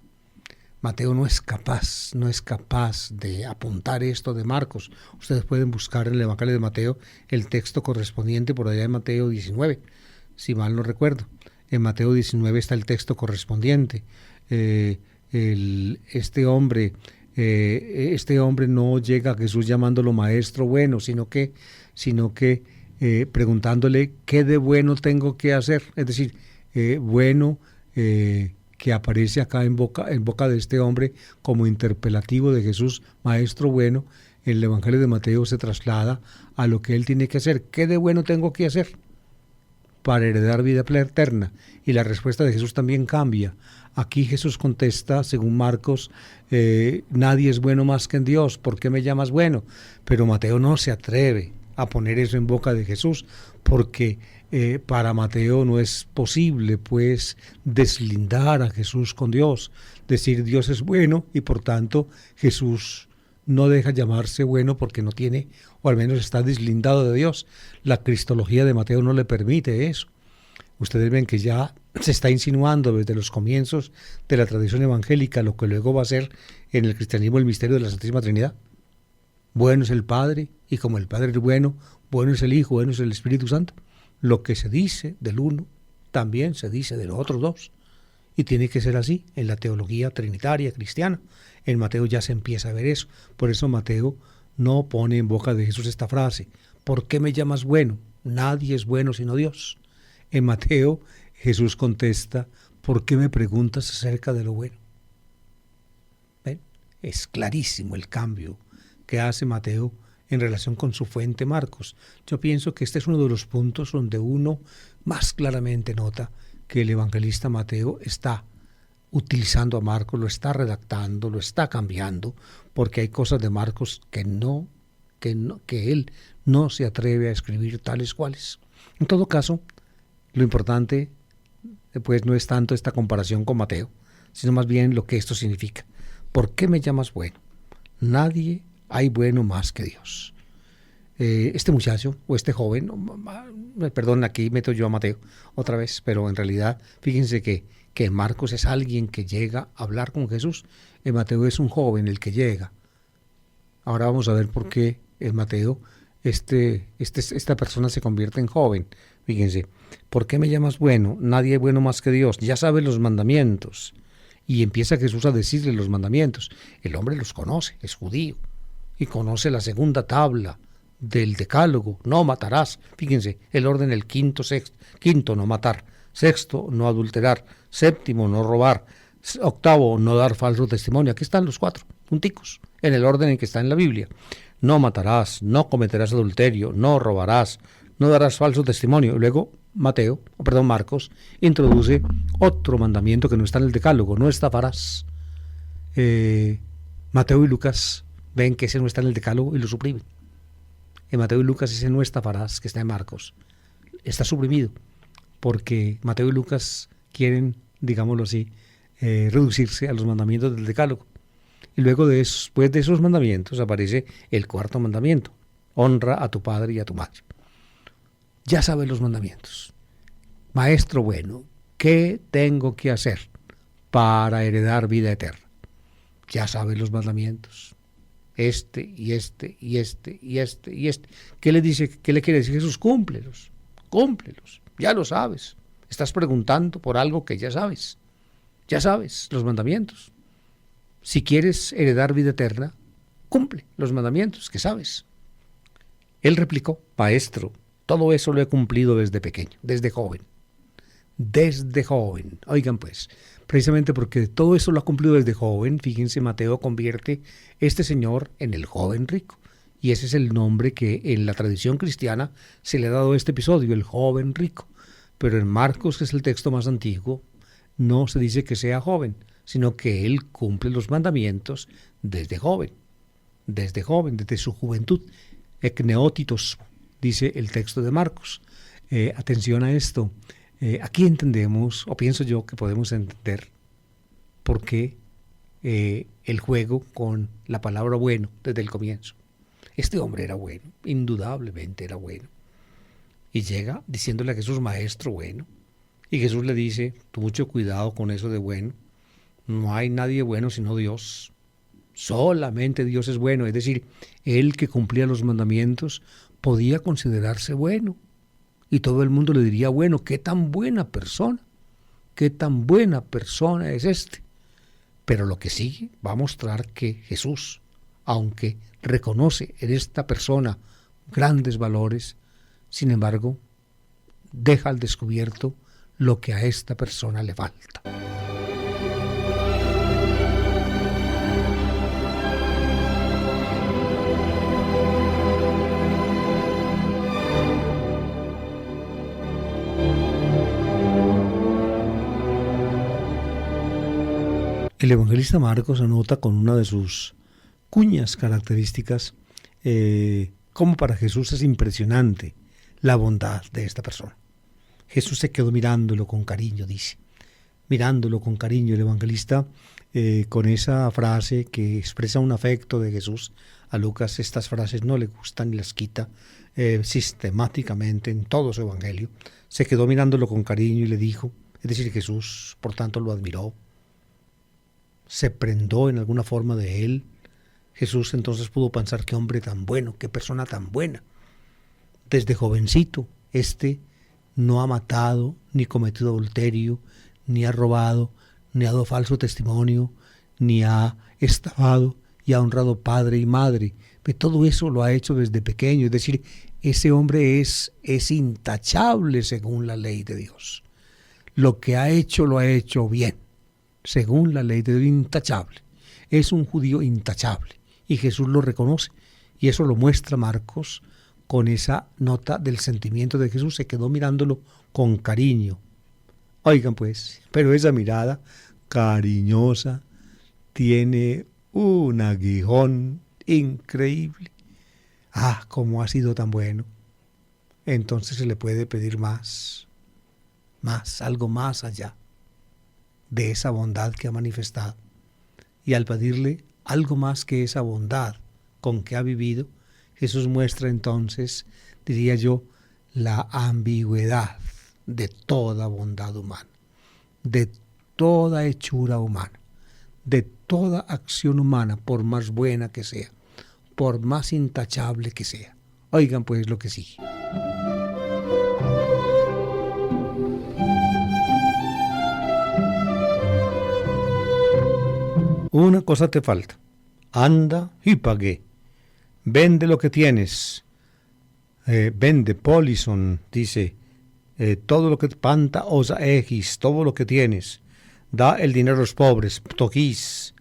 Mateo no es capaz de apuntar esto de Marcos. Ustedes pueden buscar en el Evangelio de Mateo el texto correspondiente por allá en Mateo 19, si mal no recuerdo. En Mateo 19 está el texto correspondiente. Este hombre no llega a Jesús llamándolo maestro bueno, sino que preguntándole qué de bueno tengo que hacer. Es decir, que aparece acá en boca de este hombre como interpelativo de Jesús, maestro bueno. El Evangelio de Mateo se traslada a lo que él tiene que hacer. ¿Qué de bueno tengo que hacer para heredar vida eterna? Y la respuesta de Jesús también cambia. Aquí Jesús contesta, según Marcos, nadie es bueno más que en Dios, ¿por qué me llamas bueno? Pero Mateo no se atreve a poner eso en boca de Jesús, porque para Mateo no es posible pues deslindar a Jesús con Dios, decir Dios es bueno y por tanto Jesús no deja llamarse bueno porque no tiene, o al menos está deslindado de Dios. La cristología de Mateo no le permite eso. Ustedes ven que ya se está insinuando desde los comienzos de la tradición evangélica lo que luego va a ser en el cristianismo el misterio de la Santísima Trinidad. Bueno es el Padre, y como el Padre es bueno, bueno es el Hijo, bueno es el Espíritu Santo. Lo que se dice del uno, también se dice de los otros dos. Y tiene que ser así en la teología trinitaria cristiana. En Mateo ya se empieza a ver eso. Por eso Mateo no pone en boca de Jesús esta frase, ¿por qué me llamas bueno? Nadie es bueno sino Dios. En Mateo Jesús contesta, ¿por qué me preguntas acerca de lo bueno? ¿Ven? Es clarísimo el cambio que hace Mateo en relación con su fuente Marcos. Yo pienso que este es uno de los puntos donde uno más claramente nota que el evangelista Mateo está utilizando a Marcos, lo está redactando, lo está cambiando, porque hay cosas de Marcos que él no se atreve a escribir tales cuales. En todo caso, lo importante pues no es tanto esta comparación con Mateo, sino más bien lo que esto significa. ¿Por qué me llamas bueno? Nadie hay bueno más que Dios. Este muchacho o este joven, perdón, aquí meto yo a Mateo otra vez, pero en realidad fíjense que Marcos es alguien que llega a hablar con Jesús, Mateo es un joven el que llega. Ahora vamos a ver por qué en Mateo esta persona se convierte en joven. Fíjense, ¿por qué me llamas bueno? Nadie es bueno más que Dios, ya sabe los mandamientos. Y empieza Jesús a decirle los mandamientos. El hombre los conoce, es judío, y conoce la segunda tabla del decálogo, no matarás. Fíjense, el orden, el quinto, no matar; sexto, no adulterar; séptimo, no robar; octavo, no dar falso testimonio. Aquí están los 4 punticos, en el orden en que está en la Biblia. No matarás, no cometerás adulterio, no robarás, no darás falso testimonio. Y luego Marcos introduce otro mandamiento que no está en el decálogo: no estafarás. Mateo y Lucas ven que ese no está en el decálogo y lo suprimen. En Mateo y Lucas ese no estafarás, que está en Marcos, está suprimido, porque Mateo y Lucas quieren, digámoslo así, reducirse a los mandamientos del decálogo. Y luego después de esos mandamientos aparece el 4.º mandamiento: honra a tu padre y a tu madre. Ya sabes los mandamientos. Maestro bueno, ¿qué tengo que hacer para heredar vida eterna? Ya sabes los mandamientos. Este. ¿Qué le dice? ¿Qué le quiere decir Jesús? Cúmplelos. Ya lo sabes. Estás preguntando por algo que ya sabes. Ya sabes los mandamientos. Si quieres heredar vida eterna, cumple los mandamientos que sabes. Él replicó: Maestro, todo eso lo he cumplido desde pequeño, desde joven. Oigan pues, precisamente porque todo eso lo ha cumplido desde joven, fíjense, Mateo convierte este señor en el joven rico. Y ese es el nombre que en la tradición cristiana se le ha dado a este episodio, el joven rico. Pero en Marcos, que es el texto más antiguo, no se dice que sea joven, sino que él cumple los mandamientos desde joven, desde su juventud. Ekneotitos, dice el texto de Marcos. Atención a esto. Aquí entendemos, o pienso yo que podemos entender, por qué el juego con la palabra bueno desde el comienzo. Este hombre era bueno, indudablemente era bueno. Y llega diciéndole a Jesús: Maestro bueno. Y Jesús le dice: tú mucho cuidado con eso de bueno. No hay nadie bueno sino Dios. Solamente Dios es bueno. Es decir, él que cumplía los mandamientos podía considerarse bueno. Y todo el mundo le diría: bueno, qué tan buena persona es este. Pero lo que sigue va a mostrar que Jesús, aunque reconoce en esta persona grandes valores, sin embargo, deja al descubierto lo que a esta persona le falta. El evangelista Marcos anota con una de sus cuñas características cómo para Jesús es impresionante la bondad de esta persona. Jesús se quedó mirándolo con cariño, dice. Mirándolo con cariño el evangelista, con esa frase que expresa un afecto de Jesús. A Lucas estas frases no le gustan y las quita sistemáticamente en todo su evangelio. Se quedó mirándolo con cariño y le dijo, es decir, Jesús por tanto lo admiró, se prendó en alguna forma de él. Jesús entonces pudo pensar: qué hombre tan bueno, qué persona tan buena. Desde jovencito, no ha matado, ni cometido adulterio, ni ha robado, ni ha dado falso testimonio, ni ha estafado, y ha honrado padre y madre. Pero todo eso lo ha hecho desde pequeño. Es decir, ese hombre es intachable según la ley de Dios. Lo que ha hecho, lo ha hecho bien. Según la ley de Dios, intachable. Es un judío intachable. Y Jesús lo reconoce. Y eso lo muestra Marcos con esa nota del sentimiento de Jesús. Se quedó mirándolo con cariño. Oigan pues, pero esa mirada cariñosa tiene un aguijón increíble. Cómo ha sido tan bueno. Entonces se le puede pedir más más, algo más allá de esa bondad que ha manifestado. Y al pedirle algo más que esa bondad con que ha vivido, Jesús muestra entonces, diría yo, la ambigüedad de toda bondad humana, de toda hechura humana, de toda acción humana, por más buena que sea, por más intachable que sea. Oigan pues lo que sigue. Una cosa te falta. Anda y pagué. Vende lo que tienes. Vende, polison, dice, todo lo que panta osa egis, todo lo que tienes. Da el dinero a los pobres, toquís.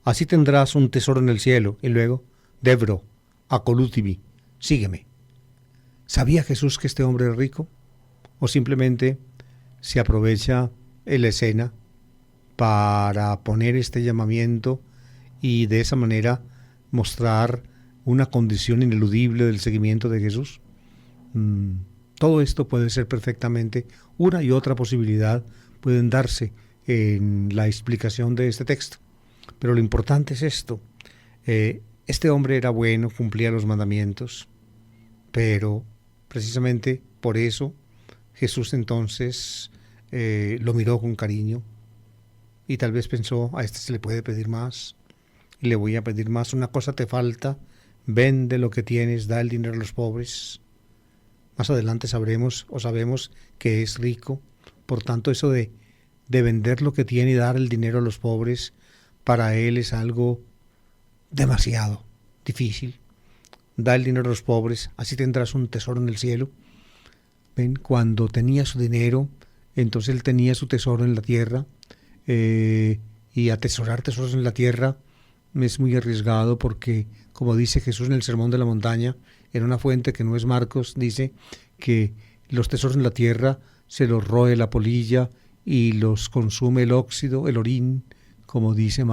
Así tendrás un tesoro en el cielo. Y luego, Debro, acolútibi, sígueme. ¿Sabía Jesús que este hombre es rico? ¿O simplemente se aprovecha en la escena para poner este llamamiento y de esa manera mostrar una condición ineludible del seguimiento de Jesús? Todo esto puede ser perfectamente, una y otra posibilidad pueden darse en la explicación de este texto. Pero lo importante es esto. Este hombre era bueno, cumplía los mandamientos, pero precisamente por eso Jesús entonces lo miró con cariño y tal vez pensó, a este se le puede pedir más y le voy a pedir más. Una cosa te falta, vende lo que tienes, da el dinero a los pobres. Más adelante sabemos que es rico, por tanto eso de vender lo que tiene y dar el dinero a los pobres, para él es algo demasiado difícil. Da el dinero a los pobres, así tendrás un tesoro en el cielo. Ven, cuando tenía su dinero, entonces él tenía su tesoro en la tierra, y atesorar tesoros en la tierra es muy arriesgado porque, como dice Jesús en el Sermón de la Montaña, en una fuente que no es Marcos, dice que los tesoros en la tierra se los roe la polilla y los consume el óxido, el orín, como dice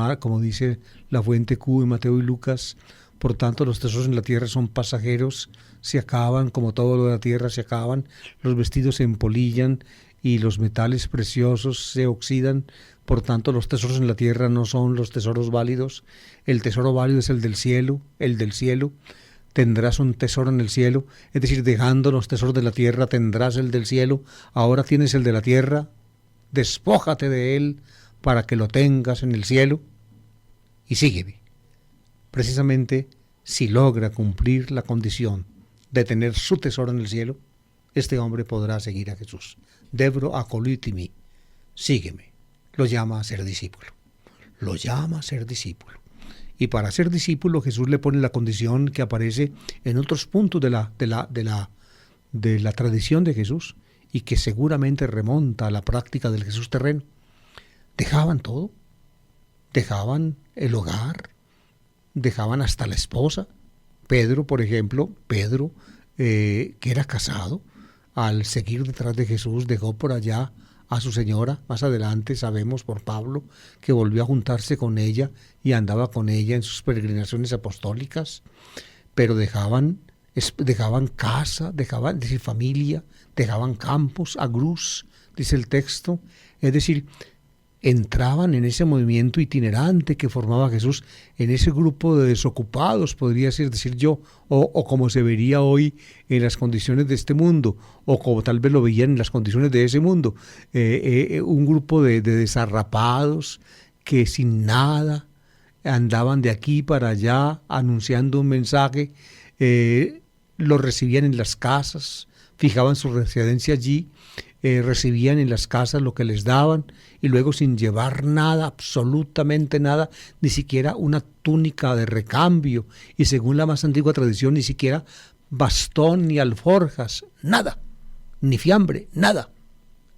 la fuente Q en Mateo y Lucas. Por tanto, los tesoros en la tierra son pasajeros, se acaban, como todo lo de la tierra se acaban, los vestidos se empolillan y los metales preciosos se oxidan. Por tanto, los tesoros en la tierra no son los tesoros válidos. El tesoro válido es el del cielo, Tendrás un tesoro en el cielo, es decir, dejando los tesoros de la tierra tendrás el del cielo. Ahora tienes el de la tierra, despójate de él para que lo tengas en el cielo y sígueme. Precisamente, si logra cumplir la condición de tener su tesoro en el cielo, este hombre podrá seguir a Jesús. Debro acolútimi, sígueme. Lo llama a ser discípulo. Lo llama a ser discípulo. Y para ser discípulo Jesús le pone la condición que aparece en otros puntos de la tradición de Jesús y que seguramente remonta a la práctica del Jesús terreno. Dejaban todo. Dejaban el hogar. Dejaban hasta la esposa. Pedro, por ejemplo, que era casado, al seguir detrás de Jesús dejó por allá a su señora. Más adelante sabemos por Pablo que volvió a juntarse con ella y andaba con ella en sus peregrinaciones apostólicas, pero dejaban casa, dejaban, decir, familia, dejaban campos, agrus, dice el texto, es decir, entraban en ese movimiento itinerante que formaba Jesús, en ese grupo de desocupados, podría decir yo, o como se vería hoy en las condiciones de este mundo, o como tal vez lo veían en las condiciones de ese mundo, un grupo de desarrapados que sin nada andaban de aquí para allá anunciando un mensaje, los recibían en las casas, fijaban su residencia allí, recibían en las casas lo que les daban y luego sin llevar nada, absolutamente nada, ni siquiera una túnica de recambio y según la más antigua tradición ni siquiera bastón ni alforjas, nada, ni fiambre, nada.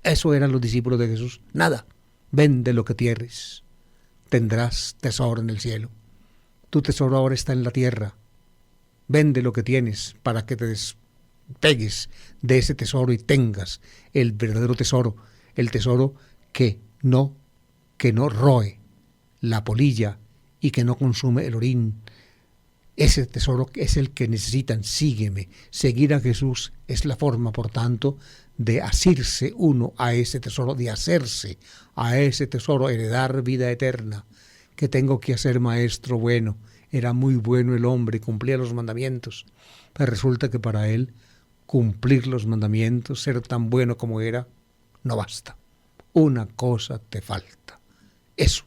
Eso eran los discípulos de Jesús, nada. Vende lo que tienes, tendrás tesoro en el cielo. Tu tesoro ahora está en la tierra. Vende lo que tienes para que te despegues de ese tesoro y tengas el verdadero tesoro, el tesoro que no roe la polilla y que no consume el orín. Ese tesoro es el que necesitan. Sígueme. Seguir a Jesús es la forma, por tanto, de asirse uno a ese tesoro, de hacerse a ese tesoro, heredar vida eterna. ¿Qué tengo que hacer, maestro bueno? Era muy bueno el hombre, cumplía los mandamientos, pero resulta que para él cumplir los mandamientos, ser tan bueno como era, no basta. Una cosa te falta. Eso,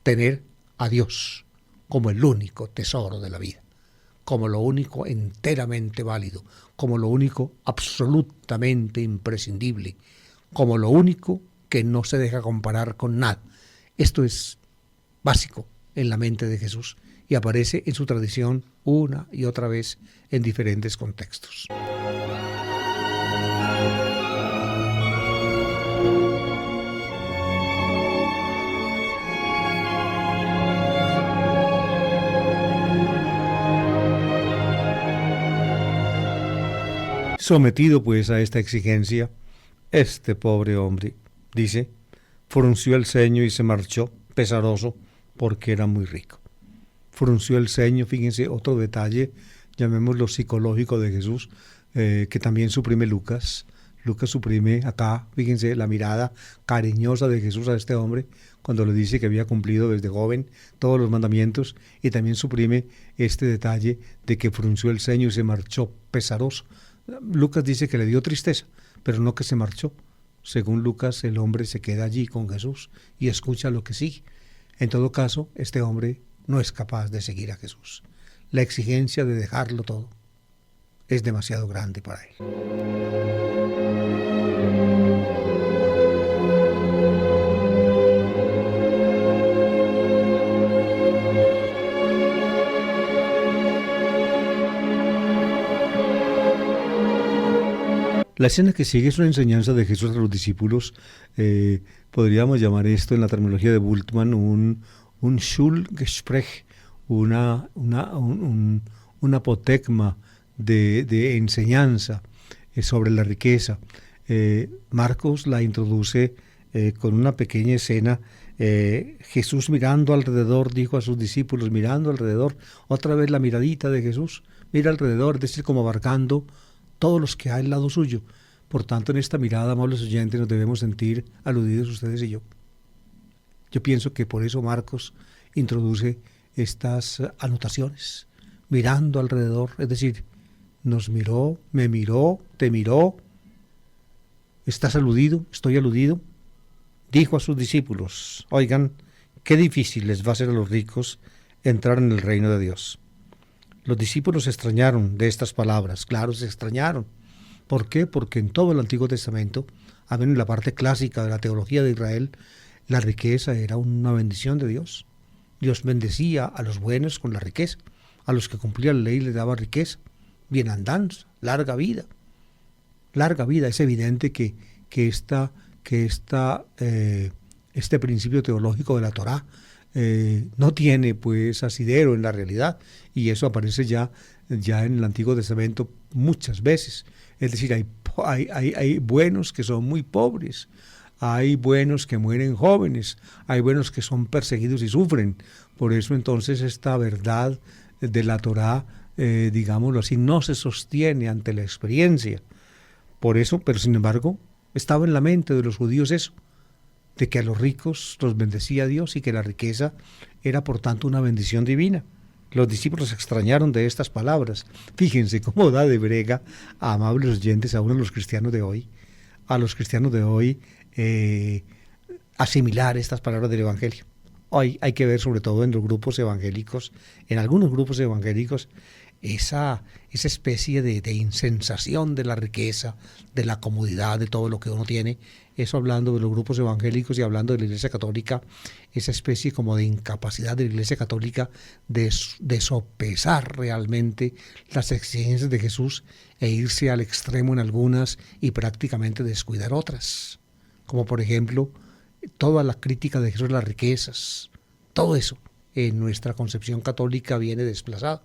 tener a Dios como el único tesoro de la vida, como lo único enteramente válido, como lo único absolutamente imprescindible, como lo único que no se deja comparar con nada. Esto es básico en la mente de Jesús y aparece en su tradición una y otra vez en diferentes contextos. Sometido pues a esta exigencia, este pobre hombre, dice, frunció el ceño y se marchó, pesaroso, porque era muy rico. Frunció el ceño, fíjense, otro detalle, llamémoslo psicológico de Jesús, que también suprime Lucas. Lucas suprime acá, fíjense, la mirada cariñosa de Jesús a este hombre, cuando le dice que había cumplido desde joven todos los mandamientos, y también suprime este detalle de que frunció el ceño y se marchó, pesaroso. Lucas dice que le dio tristeza, pero no que se marchó. Según Lucas, el hombre se queda allí con Jesús y escucha lo que sigue. En todo caso, este hombre no es capaz de seguir a Jesús. La exigencia de dejarlo todo es demasiado grande para él. La escena que sigue es una enseñanza de Jesús a los discípulos. Podríamos llamar esto en la terminología de Bultmann un Schulgespräch, un apotegma de enseñanza sobre la riqueza. Marcos la introduce con una pequeña escena. Jesús mirando alrededor dijo a sus discípulos, mirando alrededor, otra vez la miradita de Jesús, mira alrededor, es decir, como abarcando todos los que hay al lado suyo. Por tanto, en esta mirada, amables oyentes, nos debemos sentir aludidos ustedes y yo. Yo pienso que por eso Marcos introduce estas anotaciones, mirando alrededor, es decir, nos miró, me miró, te miró, estás aludido, estoy aludido. Dijo a sus discípulos, oigan, qué difícil les va a ser a los ricos entrar en el reino de Dios. Los discípulos se extrañaron de estas palabras, claro, se extrañaron. ¿Por qué? Porque en todo el Antiguo Testamento, a menos en la parte clásica de la teología de Israel, la riqueza era una bendición de Dios. Dios bendecía a los buenos con la riqueza, a los que cumplían la ley les daba riqueza, bienandanza, larga vida. Larga vida, es evidente que este principio teológico de la Torá no tiene pues asidero en la realidad, y eso aparece ya en el Antiguo Testamento muchas veces. Es decir, hay buenos que son muy pobres, hay buenos que mueren jóvenes, hay buenos que son perseguidos y sufren. Por eso entonces esta verdad de la Torá, digámoslo así, no se sostiene ante la experiencia. Por eso, pero sin embargo, estaba en la mente de los judíos eso, de que a los ricos los bendecía Dios y que la riqueza era por tanto una bendición divina. Los discípulos se extrañaron de estas palabras. Fíjense cómo da de brega, a amables oyentes, a uno de los cristianos de hoy, asimilar estas palabras del Evangelio. Hoy hay que ver, sobre todo en los grupos evangélicos, en algunos grupos evangélicos, esa especie de insensación de la riqueza, de la comodidad, de todo lo que uno tiene. Eso hablando de los grupos evangélicos y hablando de la Iglesia Católica, esa especie como de incapacidad de la Iglesia Católica de sopesar realmente las exigencias de Jesús e irse al extremo en algunas y prácticamente descuidar otras. Como por ejemplo, toda la crítica de Jesús a las riquezas, todo eso en nuestra concepción católica viene desplazado.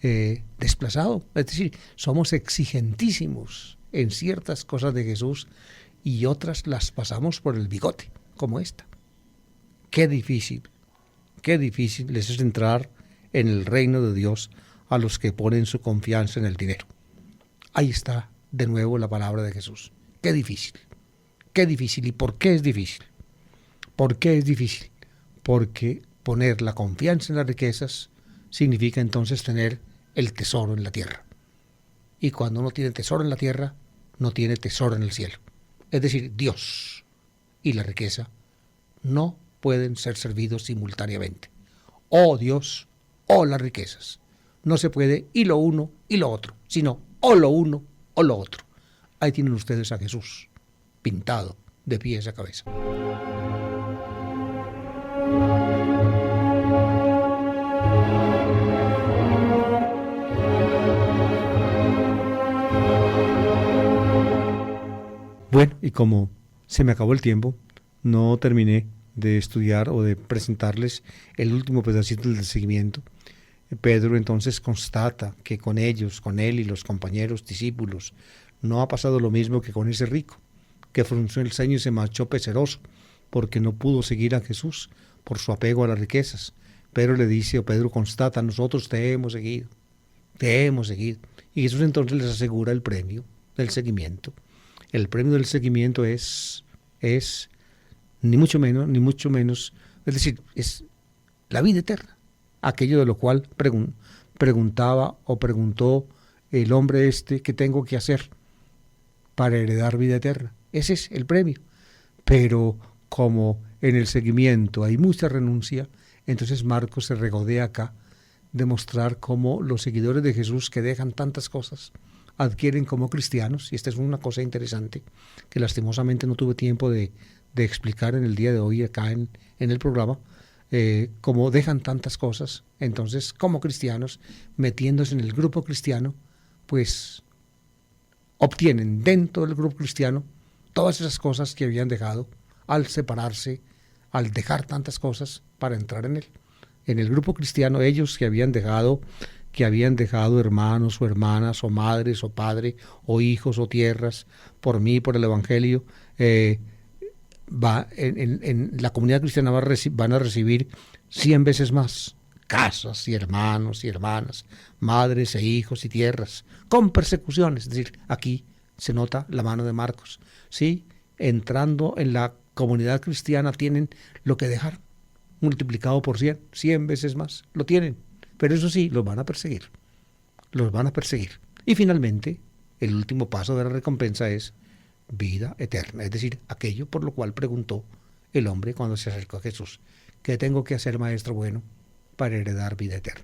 Es decir, somos exigentísimos en ciertas cosas de Jesús y otras las pasamos por el bigote, como esta. Qué difícil les es entrar en el reino de Dios a los que ponen su confianza en el dinero. Ahí está de nuevo la palabra de Jesús. Qué difícil, qué difícil. ¿Y por qué es difícil? ¿Por qué es difícil? Porque poner la confianza en las riquezas significa entonces tener el tesoro en la tierra. Y cuando uno tiene tesoro en la tierra, no tiene tesoro en el cielo. Es decir, Dios y la riqueza no pueden ser servidos simultáneamente. O Dios o las riquezas. No se puede y lo uno y lo otro, sino o lo uno o lo otro. Ahí tienen ustedes a Jesús, pintado de pies a cabeza. Bueno, y como se me acabó el tiempo, no terminé de estudiar o de presentarles el último pedacito del seguimiento. Pedro entonces constata que con ellos, con él y los compañeros discípulos, no ha pasado lo mismo que con ese rico, que frunció el ceño y se marchó pesaroso, porque no pudo seguir a Jesús por su apego a las riquezas. Pedro le dice, o Pedro constata, nosotros te hemos seguido. Y Jesús entonces les asegura el premio del seguimiento. El premio del seguimiento es ni mucho menos, es decir, es la vida eterna. Aquello de lo cual preguntaba o preguntó el hombre ¿qué tengo que hacer para heredar vida eterna? Ese es el premio. Pero como en el seguimiento hay mucha renuncia, entonces Marcos se regodea acá de mostrar cómo los seguidores de Jesús que dejan tantas cosas adquieren como cristianos, y esta es una cosa interesante que lastimosamente no tuve tiempo de explicar en el día de hoy acá en el programa, como dejan tantas cosas, entonces como cristianos, metiéndose en el grupo cristiano, pues obtienen dentro del grupo cristiano todas esas cosas que habían dejado al separarse, al dejar tantas cosas para entrar en él. En el grupo cristiano, ellos que habían dejado hermanos o hermanas o madres o padre o hijos o tierras por mí, por el Evangelio, en la comunidad cristiana van a recibir 100 veces más casas y hermanos y hermanas, madres e hijos y tierras, con persecuciones. Es decir, aquí se nota la mano de Marcos. ¿Sí? Entrando en la comunidad cristiana tienen lo que dejaron, multiplicado por 100 veces más, lo tienen. Pero eso sí, los van a perseguir. Y finalmente, el último paso de la recompensa es vida eterna, es decir, aquello por lo cual preguntó el hombre cuando se acercó a Jesús: ¿qué tengo que hacer, maestro bueno, para heredar vida eterna?